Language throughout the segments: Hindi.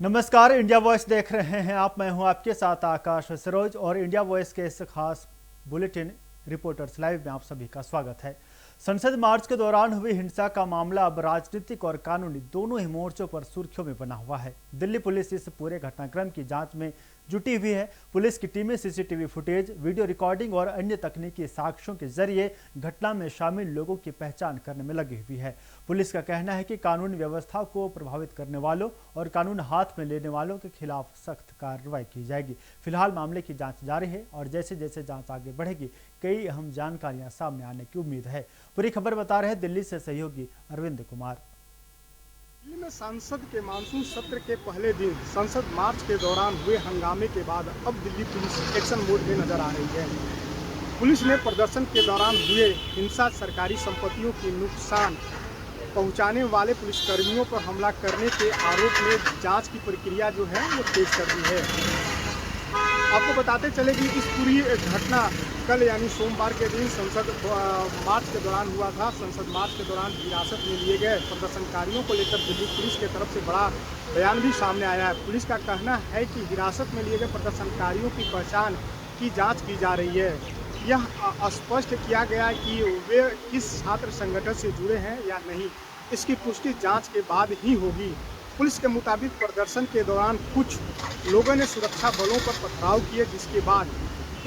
नमस्कार, इंडिया वॉइस देख रहे हैं आप। मैं हूं आपके साथ आकाश सरोज और इंडिया वॉइस के इस खास बुलेटिन रिपोर्टर्स लाइव में आप सभी का स्वागत है। संसद मार्च के दौरान हुई हिंसा का मामला अब राजनीतिक और कानूनी दोनों ही मोर्चों पर सुर्खियों में बना हुआ है। दिल्ली पुलिस इस पूरे घटनाक्रम की जांच में जुटी हुई है। पुलिस की टीमें सीसीटीवी फुटेज, वीडियो रिकॉर्डिंग और अन्य तकनीकी साक्ष्यों के जरिए घटना में शामिल लोगों की पहचान करने में लगी हुई है। पुलिस का कहना है कि कानून व्यवस्था को प्रभावित करने वालों और कानून हाथ में लेने वालों के खिलाफ सख्त कार्रवाई की जाएगी। फिलहाल मामले की जांच जारी है और जैसे जैसे जांच आगे बढ़ेगी कई अहम जानकारियां सामने आने की उम्मीद है। पूरी खबर बता रहे हैं दिल्ली से सहयोगी अरविंद कुमार। दिल्ली में संसद के मानसून सत्र के पहले दिन संसद मार्च के दौरान हुए हंगामे के बाद अब दिल्ली पुलिस एक्शन मोड में नजर आ रही है। पुलिस ने प्रदर्शन के दौरान हुए हिंसा, सरकारी संपत्तियों की नुकसान पहुंचाने वाले पुलिसकर्मियों पर हमला करने के आरोप में जांच की प्रक्रिया जो है वो तेज कर दी है। आपको बताते चले कि इस पूरी घटना कल यानी सोमवार के दिन संसद मार्च के दौरान हुआ था। संसद मार्च के दौरान हिरासत में लिए गए प्रदर्शनकारियों को लेकर दिल्ली पुलिस की तरफ से बड़ा बयान भी सामने आया है। पुलिस का कहना है कि हिरासत में लिए गए प्रदर्शनकारियों की पहचान की जांच की जा रही है। यह स्पष्ट किया गया कि वे किस छात्र संगठन से जुड़े हैं या नहीं, इसकी पुष्टि जांच के बाद ही होगी। पुलिस के मुताबिक प्रदर्शन के दौरान कुछ लोगों ने सुरक्षा बलों पर पथराव किए, जिसके बाद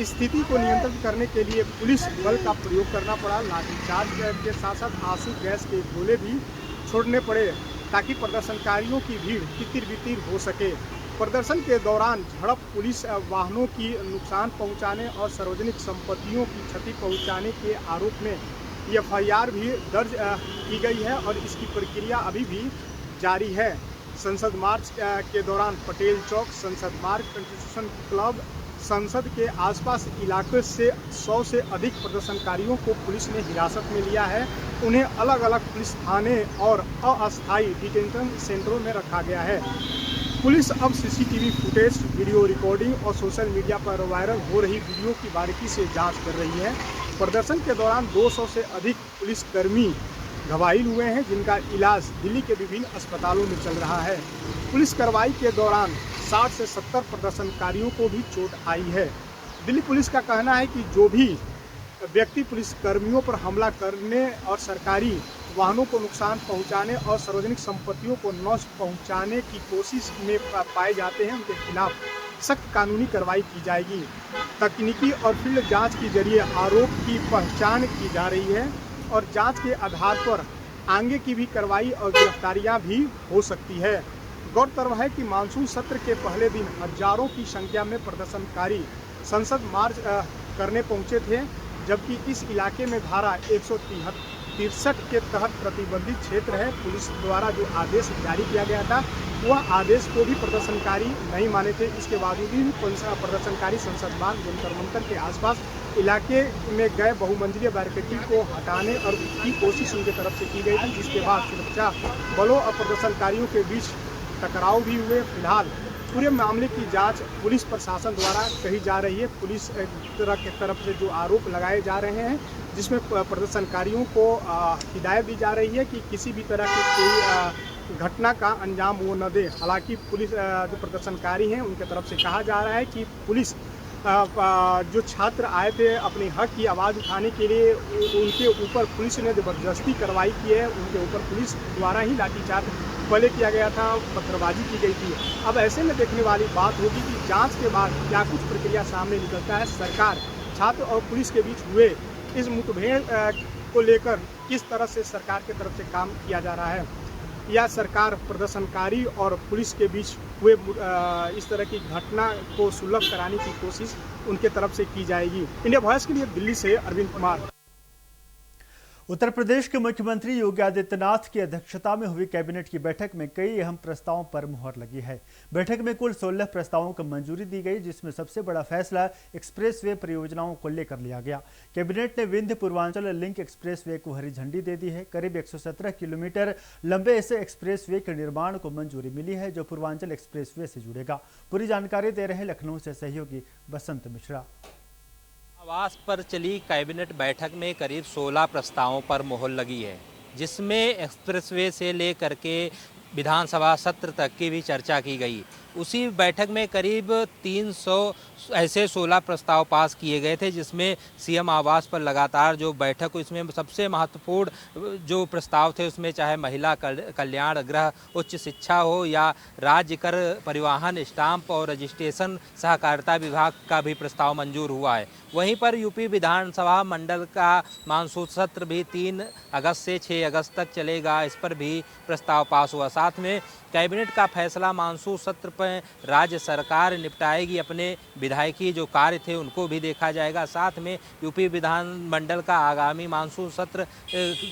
स्थिति को नियंत्रित करने के लिए पुलिस बल का प्रयोग करना पड़ा। लाठीचार्ज के साथ साथ आंसू गैस के गोले भी छोड़ने पड़े ताकि प्रदर्शनकारियों की भीड़ तितिर-बितिर हो सके। प्रदर्शन के दौरान झड़प, पुलिस वाहनों की नुकसान पहुंचाने और सार्वजनिक संपत्तियों की क्षति पहुंचाने के आरोप में एफआईआर भी दर्ज की गई है और इसकी प्रक्रिया अभी भी जारी है। संसद मार्च के दौरान पटेल चौक, संसद मार्ग, कॉन्स्टिट्यूशन क्लब, संसद के आसपास इलाके से 100 से अधिक प्रदर्शनकारियों को पुलिस ने हिरासत में लिया है। उन्हें अलग अलग पुलिस थाने और अस्थायी डिटेंशन सेंटरों में रखा गया है। पुलिस अब सीसीटीवी फुटेज, वीडियो रिकॉर्डिंग और सोशल मीडिया पर वायरल हो रही वीडियो की बारीकी से जांच कर रही है। प्रदर्शन के दौरान 200 से अधिक पुलिसकर्मी घायल हुए हैं, जिनका इलाज दिल्ली के विभिन्न अस्पतालों में चल रहा है। पुलिस कार्रवाई के दौरान 60 से 70 प्रदर्शनकारियों को भी चोट आई है। दिल्ली पुलिस का कहना है कि जो भी व्यक्ति पुलिसकर्मियों पर हमला करने और सरकारी वाहनों को नुकसान पहुंचाने और सार्वजनिक संपत्तियों को नष्ट पहुंचाने की कोशिश में पाए जाते हैं, उनके खिलाफ सख्त कानूनी कार्रवाई की जाएगी। तकनीकी और फील्ड जांच के जरिए आरोप की पहचान की जा रही है और जांच के आधार पर आगे की भी कार्रवाई और गिरफ्तारियां भी हो सकती है। गौरतलब है कि मानसून सत्र के पहले दिन हजारों की संख्या में प्रदर्शनकारी संसद मार्च करने पहुंचे थे, जबकि इस इलाके में धारा 163 के तहत प्रतिबंधित क्षेत्र है। पुलिस द्वारा जो आदेश जारी किया गया था वह आदेश को भी प्रदर्शनकारी नहीं माने थे। इसके बावजूद भी प्रदर्शनकारी संसद मार्ग, जंतर मंतर के आसपास इलाके में गए बहुमंजिली बैरिकेडिंग को हटाने और की कोशिश उनकी तरफ से की गई थी, जिसके बाद सुरक्षा बलों और प्रदर्शनकारियों के बीच टकराव भी हुए। फिलहाल पूरे मामले की जांच पुलिस प्रशासन द्वारा कही जा रही है। पुलिस की तरफ से जो आरोप लगाए जा रहे हैं, जिसमें प्रदर्शनकारियों को हिदायत दी जा रही है कि किसी भी तरह की कोई घटना का अंजाम वो न दे। हालांकि पुलिस जो प्रदर्शनकारी हैं उनके तरफ से कहा जा रहा है कि पुलिस जो छात्र आए थे अपने हक की आवाज़ उठाने के लिए, उनके ऊपर पुलिस ने ज़बरदस्ती कार्रवाई की है। उनके ऊपर पुलिस द्वारा ही लाठीचार्ज पहले किया गया था, पत्थरबाजी की गई थी। अब ऐसे में देखने वाली बात होगी कि जांच के बाद क्या कुछ प्रक्रिया सामने निकलता है। सरकार, छात्र और पुलिस के बीच हुए इस मुठभेड़ को लेकर किस तरह से सरकार की तरफ से काम किया जा रहा है, या सरकार प्रदर्शनकारी और पुलिस के बीच हुए इस तरह की घटना को सुलभ कराने की कोशिश उनके तरफ से की जाएगी। इंडिया वॉइस के लिए दिल्ली से अरविंद कुमार। उत्तर प्रदेश के मुख्यमंत्री योगी आदित्यनाथ की अध्यक्षता में हुई कैबिनेट की बैठक में कई अहम प्रस्तावों पर मुहर लगी है। बैठक में कुल 16 प्रस्तावों को मंजूरी दी गई, जिसमें सबसे बड़ा फैसला एक्सप्रेसवे परियोजनाओं को लेकर लिया गया। कैबिनेट ने विंध्य पूर्वांचल लिंक एक्सप्रेसवे को हरी झंडी दे दी है। करीब 117 किलोमीटर लंबे इस एक्सप्रेसवे के निर्माण को मंजूरी मिली है, जो पूर्वांचल एक्सप्रेसवे से जुड़ेगा। पूरी जानकारी दे रहे हैं लखनऊ से सहयोगी बसंत मिश्रा। आवास पर चली कैबिनेट बैठक में करीब 16 प्रस्तावों पर मुहर लगी है, जिसमें एक्सप्रेसवे से लेकर के विधानसभा सत्र तक की भी चर्चा की गई। उसी बैठक में करीब 300 ऐसे 16 प्रस्ताव पास किए गए थे, जिसमें सीएम आवास पर लगातार जो बैठक हुई, इसमें सबसे महत्वपूर्ण जो प्रस्ताव थे उसमें चाहे महिला कल्याण, गृह, उच्च शिक्षा हो या राज्य कर, परिवहन, स्टाम्प और रजिस्ट्रेशन सहकारिता विभाग का भी प्रस्ताव मंजूर हुआ है। वहीं पर यूपी विधानसभा मंडल का मानसून सत्र भी 3 अगस्त से 6 अगस्त तक चलेगा, इस पर भी प्रस्ताव पास हुआ। साथ में कैबिनेट का फैसला मानसून सत्र पर राज्य सरकार निपटाएगी, अपने विधायकी जो कार्य थे उनको भी देखा जाएगा। साथ में यूपी विधानमंडल का आगामी मानसून सत्र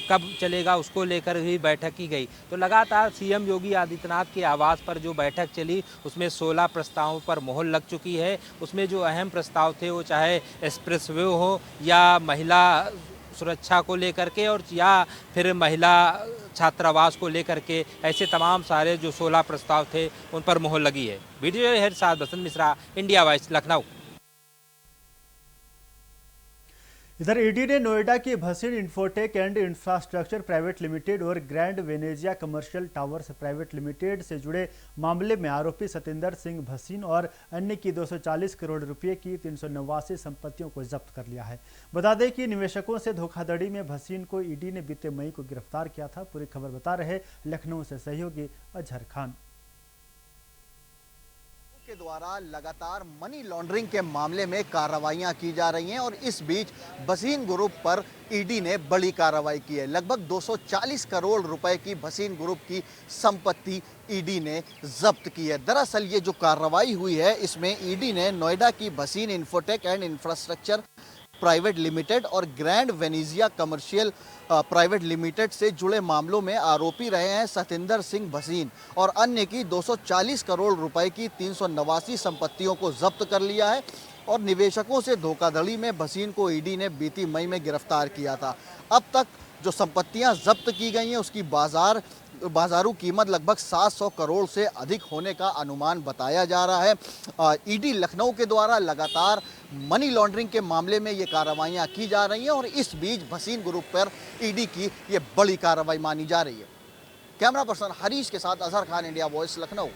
कब चलेगा उसको लेकर भी बैठक की गई। तो लगातार सीएम योगी आदित्यनाथ के आवास पर जो बैठक चली उसमें 16 प्रस्तावों पर मोहर लग चुकी है। उसमें जो अहम प्रस्ताव थे वो चाहे एक्सप्रेसवे हो या महिला सुरक्षा को लेकर के और या फिर महिला छात्रावास को लेकर के, ऐसे तमाम सारे जो 16 प्रस्ताव थे उन पर मोहर लगी है। वीडियो हेड साथ बसंत मिश्रा, इंडिया वॉइस, लखनऊ। इधर ईडी ने नोएडा की Bhasin infotech and infrastructure private limited और grand Venezia commercial towers private limited से जुड़े मामले में आरोपी सतेंद्र सिंह भसीन और अन्य की 240 करोड़ रुपए की 389 संपत्तियों को जब्त कर लिया है। बता दें कि निवेशकों से धोखाधड़ी में भसीन को ईडी ने बीते मई को गिरफ्तार किया था। पूरी खबर बता रहे लखनऊ से सहयोगी अजहर खान। के द्वारा लगातार मनी लॉन्ड्रिंग के मामले में कार्रवाइयां की जा रही हैं और इस बीच भसीन ग्रुप पर ईडी ने बड़ी कार्रवाई की है। लगभग 240 करोड़ रुपए की भसीन ग्रुप की संपत्ति ईडी ने जब्त की है। दरअसल ये जो कार्रवाई हुई है इसमें ईडी ने नोएडा की Bhasin infotech and infrastructure private limited और grand Venezia commercial private limited से जुड़े मामलों में आरोपी रहे हैं सतेंद्र सिंह भसीन और अन्य की 240 करोड़ रुपए की 389 संपत्तियों को जब्त कर लिया है और निवेशकों से धोखाधड़ी में भसीन को ईडी ने बीती मई में गिरफ्तार किया था। अब तक जो संपत्तियां जब्त की गई हैं उसकी बाजारू कीमत लगभग 700 करोड़ से अधिक होने का अनुमान बताया जा रहा है। ईडी लखनऊ के द्वारा लगातार मनी लॉन्ड्रिंग के मामले में ये कार्रवाइयां की जा रही हैं और इस बीच भसीन ग्रुप पर ईडी की ये बड़ी कार्रवाई मानी जा रही है। कैमरा पर्सन हरीश के साथ अजहर खान, इंडिया वॉइस, लखनऊ।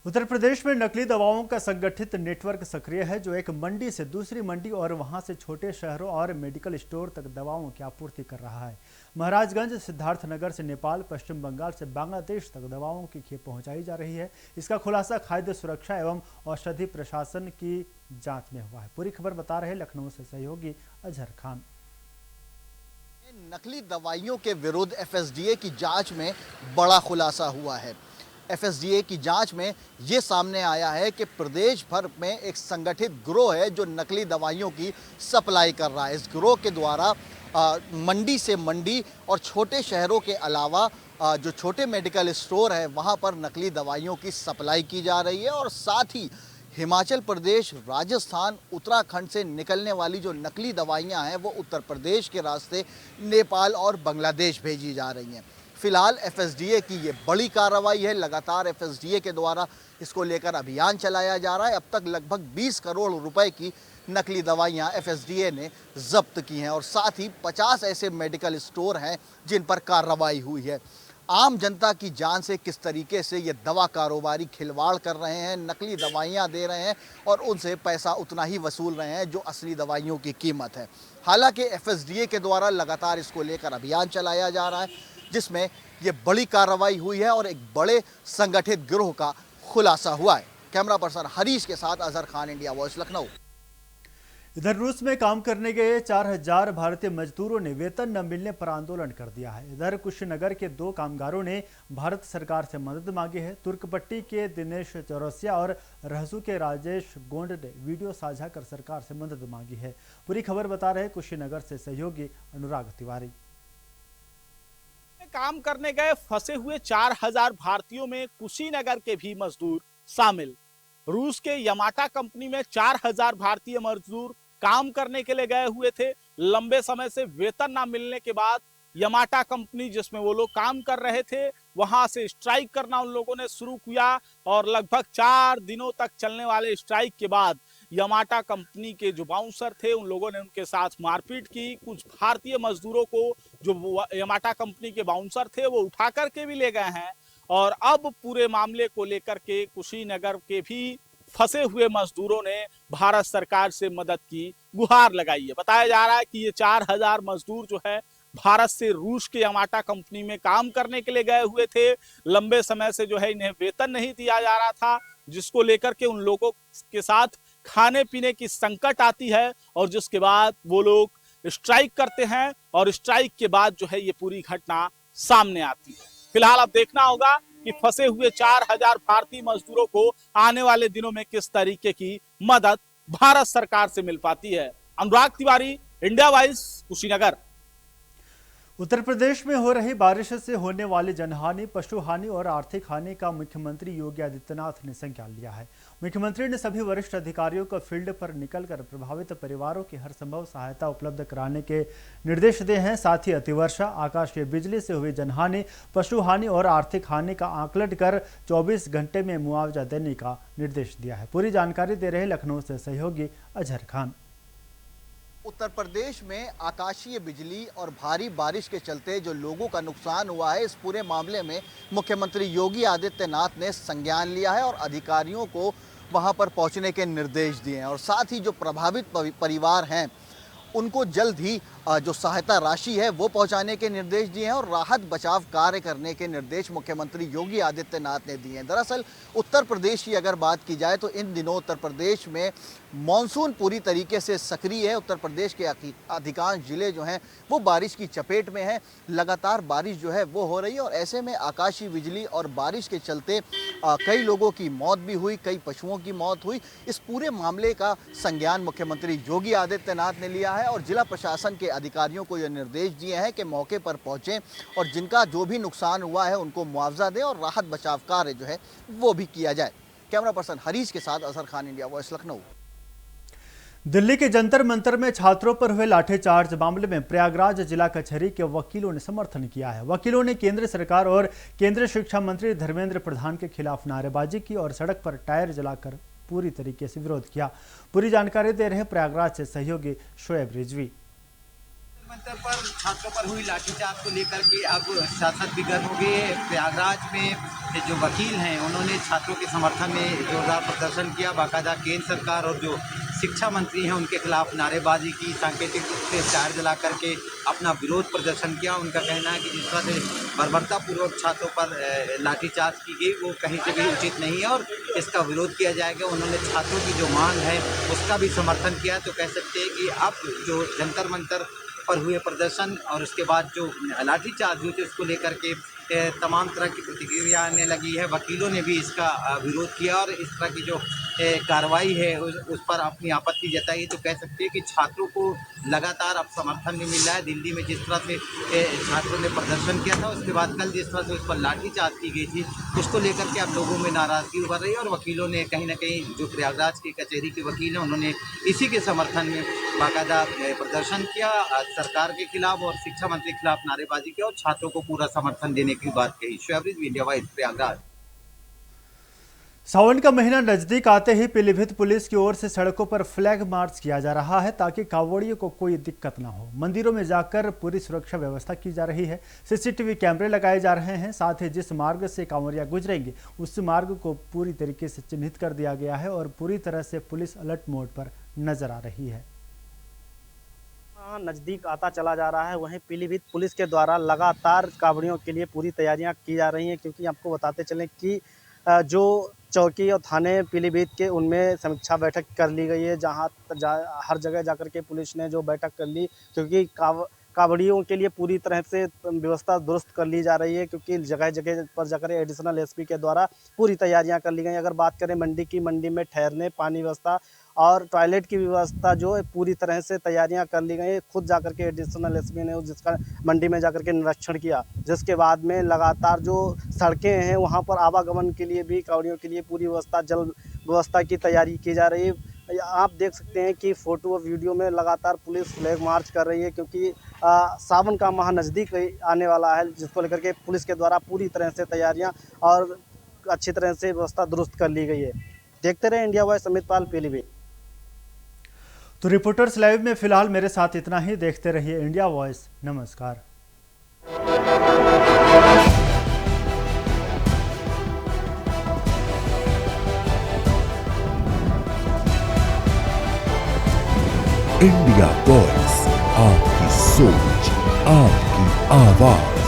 उत्तर प्रदेश में नकली दवाओं का संगठित नेटवर्क सक्रिय है, जो एक मंडी से दूसरी मंडी और वहां से छोटे शहरों और मेडिकल स्टोर तक दवाओं की आपूर्ति कर रहा है। महाराजगंज, सिद्धार्थनगर से नेपाल, पश्चिम बंगाल से बांग्लादेश तक दवाओं की खेप पहुंचाई जा रही है। इसका खुलासा खाद्य सुरक्षा एवं औषधि प्रशासन की जांच में हुआ है। पूरी खबर बता रहे लखनऊ से सहयोगी अजहर खान। नकली दवाइयों के विरुद्ध एफएसडीए की जांच में बड़ा खुलासा हुआ है। एफएसडीए की जांच में ये सामने आया है कि प्रदेश भर में एक संगठित गिरोह है जो नकली दवाइयों की सप्लाई कर रहा है। इस गिरोह के द्वारा मंडी से मंडी और छोटे शहरों के अलावा जो छोटे मेडिकल स्टोर है वहाँ पर नकली दवाइयों की सप्लाई की जा रही है और साथ ही हिमाचल प्रदेश, राजस्थान, उत्तराखंड से निकलने वाली जो नकली दवाइयाँ हैं वो उत्तर प्रदेश के रास्ते नेपाल और बांग्लादेश भेजी जा रही हैं। फिलहाल एफएसडीए की ये बड़ी कार्रवाई है। लगातार एफएसडीए के द्वारा इसको लेकर अभियान चलाया जा रहा है। अब तक लगभग 20 करोड़ रुपए की नकली दवाइयां एफएसडीए ने जब्त की हैं और साथ ही 50 ऐसे मेडिकल स्टोर हैं जिन पर कार्रवाई हुई है। आम जनता की जान से किस तरीके से ये दवा कारोबारी खिलवाड़ कर रहे हैं, नकली दवाइयां दे रहे हैं और उनसे पैसा उतना ही वसूल रहे हैं जो असली दवाइयों की कीमत है। हालांकि एफएसडीए के द्वारा लगातार इसको लेकर अभियान चलाया जा रहा है जिसमें ये बड़ी कार्रवाई हुई है और एक बड़े संगठित गिरोह का खुलासा हुआ है। कैमरा पर्सन हरीश के साथ अजहर खान, इंडिया वॉइस, लखनऊ। इधर रूस में काम करने गए 4000 भारतीय मजदूरों ने वेतन न मिलने पर आंदोलन कर दिया है। इधर कुशीनगर के 2 कामगारों ने भारत सरकार से मदद मांगी है। तुर्कपट्टी के दिनेश चौरसिया और रहसू के राजेश गोंड ने वीडियो साझा कर सरकार से मदद मांगी है। पूरी खबर बता रहे कुशीनगर से सहयोगी अनुराग तिवारी। काम करने गए फंसे हुए 4000 भारतीयों में कुशीनगर के भी मजदूर शामिल। रूस के यमाटा कंपनी में 4000 भारतीय मजदूर काम करने के लिए गए हुए थे। लंबे समय से वेतन ना मिलने के बाद यमाटा कंपनी जिसमें वो लोग काम कर रहे थे वहां से स्ट्राइक करना उन लोगों ने शुरू किया और लगभग 4 दिनों तक चलने वाले स्ट्राइक के बाद यमाटा कंपनी के जो बाउंसर थे उन लोगों ने उनके साथ मारपीट की। कुछ भारतीय मजदूरों को जो यमाटा कंपनी के बाउंसर थे वो उठा करके भी ले गए हैं। और अब पूरे मामले को लेकर के कुशीनगर के भी फंसे हुए मजदूरों ने भारत सरकार से मदद की गुहार लगाई है। बताया जा रहा है कि ये 4000 मजदूर जो है भारत से रूस के यमाटा कंपनी में काम करने के लिए गए हुए थे। लंबे समय से जो है इन्हें वेतन नहीं दिया जा रहा था, जिसको लेकर के उन लोगों के साथ खाने पीने की संकट आती है और जिसके बाद वो लोग स्ट्राइक करते हैं और स्ट्राइक के बाद जो है ये पूरी घटना सामने आती है। फिलहाल अब देखना होगा कि फंसे हुए 4000 भारतीय मजदूरों को आने वाले दिनों में किस तरीके की मदद भारत सरकार से मिल पाती है। अनुराग तिवारी, इंडिया वॉइस, कुशीनगर। उत्तर प्रदेश में हो रही बारिश से होने वाली जनहानि, पशु हानि और आर्थिक हानि का मुख्यमंत्री योगी आदित्यनाथ ने संज्ञान लिया है। मुख्यमंत्री ने सभी वरिष्ठ अधिकारियों को फील्ड पर निकलकर प्रभावित परिवारों की हर संभव सहायता उपलब्ध कराने के निर्देश दिए हैं। साथ ही अतिवर्षा, आकाशीय बिजली से हुई जनहानि, पशु हानि और आर्थिक हानि का आकलन कर 24 घंटे में मुआवजा देने का निर्देश दिया है। पूरी जानकारी दे रहे लखनऊ से सहयोगी अजहर खान। उत्तर प्रदेश में आकाशीय बिजली और भारी बारिश के चलते जो लोगों का नुकसान हुआ है, इस पूरे मामले में मुख्यमंत्री योगी आदित्यनाथ ने संज्ञान लिया है और अधिकारियों को वहां पर पहुंचने के निर्देश दिए हैं। और साथ ही जो प्रभावित परिवार हैं उनको जल्द ही जो सहायता राशि है वो पहुंचाने के निर्देश दिए हैं और राहत बचाव कार्य करने के निर्देश मुख्यमंत्री योगी आदित्यनाथ ने दिए हैं। दरअसल उत्तर प्रदेश की अगर बात की जाए तो इन दिनों उत्तर प्रदेश में मानसून पूरी तरीके से सक्रिय है। उत्तर प्रदेश के अधिकांश जिले जो हैं वो बारिश की चपेट में हैं। लगातार बारिश जो है वो हो रही है और ऐसे में आकाशीय बिजली और बारिश के चलते कई लोगों की मौत भी हुई, कई पशुओं की मौत हुई। इस पूरे मामले का संज्ञान मुख्यमंत्री योगी आदित्यनाथ ने लिया है और जिला प्रशासन के अधिकारियों को यह निर्देश दिए हैं कि मौके पर पहुंचें और जिनका जो भी नुकसान हुआ है उनको मुआवजा दें और राहत बचाव कार्य जो है वो भी किया जाए। कैमरा पर्सन हरीश के साथ अजहर खान, इंडिया वॉइस, लखनऊ। दिल्ली के जंतर मंतर में छात्रों पर हुए लाठीचार्ज मामले में प्रयागराज जिला कचहरी के वकीलों ने समर्थन किया है। वकीलों ने केंद्र सरकार और केंद्रीय शिक्षा मंत्री धर्मेंद्र प्रधान के खिलाफ नारेबाजी की और सड़क पर टायर जलाकर पूरी तरीके से विरोध किया। पूरी जानकारी दे रहे प्रयागराज से सहयोगी शोएब रिजवी। मंत्र पर छात्रों पर हुई लाठीचार्ज को लेकर के अब सियासत भी गर्म हो गई है। प्रयागराज में जो वकील हैं उन्होंने छात्रों के समर्थन में जोरदार प्रदर्शन किया। बाकायदा केंद्र सरकार और जो शिक्षा मंत्री हैं उनके खिलाफ नारेबाजी की, सांकेतिक रूप से टायर जला करके अपना विरोध प्रदर्शन किया। उनका कहना है कि जिस तरह से बर्बरतापूर्वक छात्रों पर लाठीचार्ज की गई वो कहीं से भी उचित नहीं है और इसका विरोध किया जाएगा। उन्होंने छात्रों की जो मांग है उसका भी समर्थन किया। तो कह सकते हैं कि अब जो जंतर मंतर पर हुए प्रदर्शन और उसके बाद जो लाठीचार्ज हुई थी उसको लेकर के तमाम तरह की प्रतिक्रिया आने लगी है। वकीलों ने भी इसका विरोध किया और इस तरह की जो कार्रवाई है उस पर अपनी आपत्ति जताई। तो कह सकते हैं कि छात्रों को लगातार अब समर्थन भी मिल रहा है। दिल्ली में जिस तरह से छात्रों ने प्रदर्शन किया था उसके बाद कल जिस तरह से उस पर लाठीचार्ज की गई थी उसको लेकर के अब लोगों में नाराज़गी उभर रही है और वकीलों ने कहीं ना कहीं जो प्रयागराज की कचहरी के वकील हैं उन्होंने इसी के समर्थन में बाकायदा प्रदर्शन किया, सरकार के खिलाफ और शिक्षा मंत्री के खिलाफ नारेबाजी की और छात्रों को पूरा समर्थन देने की बात कही। Shoaib Rizvi, India Voice, Prayagraj. सावन का महीना नजदीक आते ही पीलीभीत पुलिस की ओर से सड़कों पर फ्लैग मार्च किया जा रहा है ताकि कांवड़ियों को कोई दिक्कत ना हो। मंदिरों में जाकर पूरी सुरक्षा व्यवस्था की जा रही है। सीसीटीवी कैमरे लगाए जा रहे हैं। साथ ही जिस मार्ग से कांवड़िया गुजरेंगे उस मार्ग को पूरी तरीके से चिन्हित कर दिया गया है और पूरी तरह से पुलिस अलर्ट मोड पर नजर आ रही है। नज़दीक आता चला जा रहा है, वहीं पीलीभीत पुलिस के द्वारा लगातार कांवड़ियों के लिए पूरी तैयारियां की जा रही हैं। क्योंकि आपको बताते चलें कि जो चौकी और थाने पीलीभीत के उनमें समीक्षा बैठक कर ली गई है, जहां हर जगह जाकर के पुलिस ने जो बैठक कर ली, क्योंकि कांवड़ियों के लिए पूरी तरह से व्यवस्था दुरुस्त कर ली जा रही है। क्योंकि जगह जगह पर जाकर एडिशनल एसपी के द्वारा पूरी तैयारियां कर ली गई। अगर बात करें मंडी की, मंडी में ठहरने, पानी व्यवस्था और टॉयलेट की व्यवस्था जो है पूरी तरह से तैयारियां कर ली गई। खुद जाकर के एडिशनल एसपी ने जिसका मंडी में जाकर के निरीक्षण किया, जिसके बाद में लगातार जो सड़कें हैं वहां पर आवागमन के लिए भी कांवड़ियों के लिए पूरी व्यवस्था, जल व्यवस्था की तैयारी की जा रही है। आप देख सकते हैं कि फ़ोटो और वीडियो में लगातार पुलिस फ्लैग मार्च कर रही है। क्योंकि सावन का माह नज़दीक आने वाला है, जिसको लेकर के पुलिस के द्वारा पूरी तरह से तैयारियां और अच्छी तरह से व्यवस्था दुरुस्त कर ली गई है। देखते रहे इंडिया वॉइस, अमित पाल, पीलीभीत। तो रिपोर्टर्स लाइव में फिलहाल मेरे साथ इतना ही। देखते रहिए इंडिया वॉइस। नमस्कार। इंडिया वॉइस, आपकी सोच, आपकी आवाज।